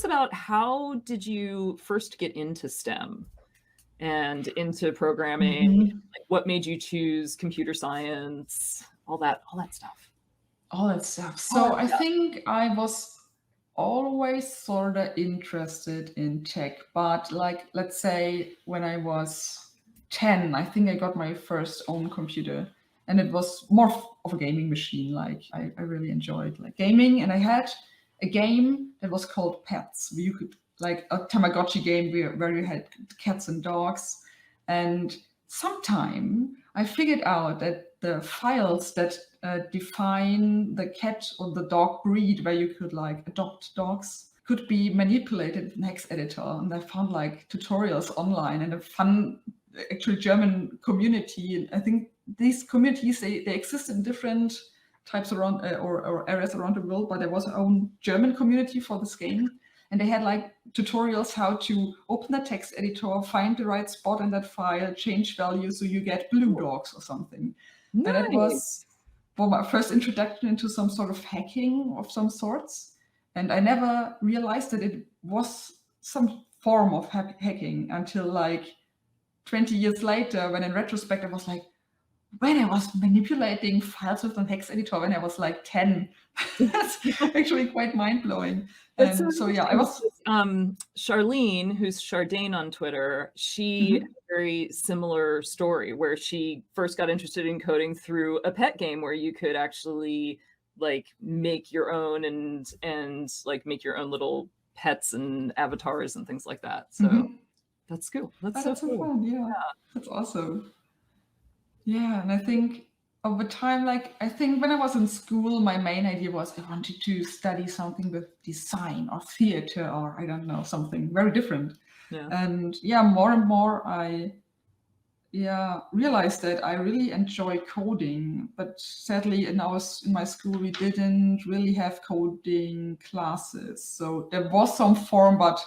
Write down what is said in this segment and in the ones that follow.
about how did you first get into STEM and into programming? Like, what made you choose computer science? All that stuff. All that stuff. So I think I was always sort of interested in tech, but like, let's say when I was 10, I think I got my first own computer, and it was more of a gaming machine. Like I really enjoyed like gaming, and I had a game that was called Pets, where you could, like a Tamagotchi game where you had cats and dogs. And sometime I figured out that the files that define the cat or the dog breed where you could like adopt dogs could be manipulated in hex editor. And I found like tutorials online and a fun, actually German community. And I think these communities, they exist in different types around or areas around the world, but there was our own German community for this game. And they had like tutorials how to open the text editor, find the right spot in that file, change values so you get blue dogs or something. Nice. And that was my first introduction into some sort of hacking of some sorts. And I never realized that it was some form of hacking until like 20 years later, when in retrospect, I was like, when I was manipulating files with an hex editor when I was like 10. That's actually quite mind-blowing. And so yeah, I was Charlene, who's Chardane on Twitter, she had a very similar story where she first got interested in coding through a pet game where you could actually like make your own and like make your own little pets and avatars and things like that. So that's cool. That's so cool. Fun. Yeah, that's awesome. Yeah, and I think over time, like I think when I was in school, my main idea was I wanted to study something with design or theater or I don't know, something very different. Yeah. And yeah, more and more I realized that I really enjoy coding, but sadly in my school we didn't really have coding classes. So there was some form, but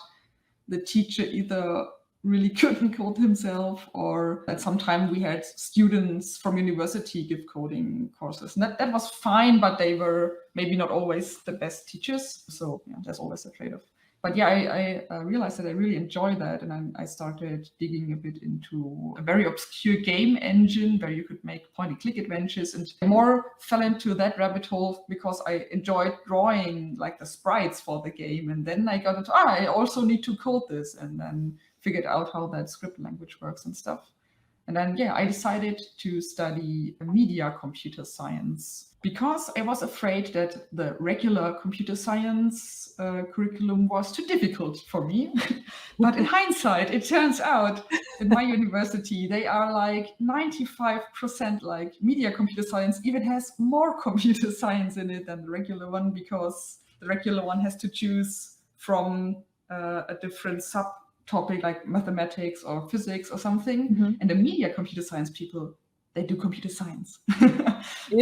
the teacher either really couldn't code himself, or at some time we had students from university give coding courses. And that was fine, but they were maybe not always the best teachers. So yeah, there's always a trade-off. But yeah, I realized that I really enjoy that, and I started digging a bit into a very obscure game engine where you could make point-and-click adventures, and I more fell into that rabbit hole because I enjoyed drawing like the sprites for the game, and then I got into I also need to code this, and then figured out how that script language works and stuff. And then yeah, I decided to study media computer science because I was afraid that the regular computer science curriculum was too difficult for me. But in hindsight, it turns out at my university, they are like 95% like media computer science even has more computer science in it than the regular one, because the regular one has to choose from a different subtopic like mathematics or physics or something. And the media computer science people, they do computer science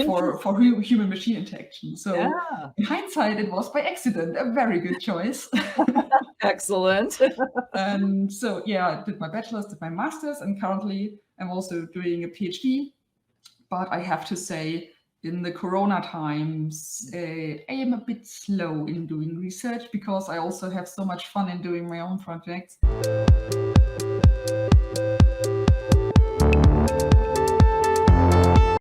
for human machine interaction. So in hindsight, it was by accident a very good choice. Excellent. And so yeah, I did my bachelor's, did my master's, and currently I'm also doing a PhD. But I have to say, in the Corona times, I am a bit slow in doing research because I also have so much fun in doing my own projects.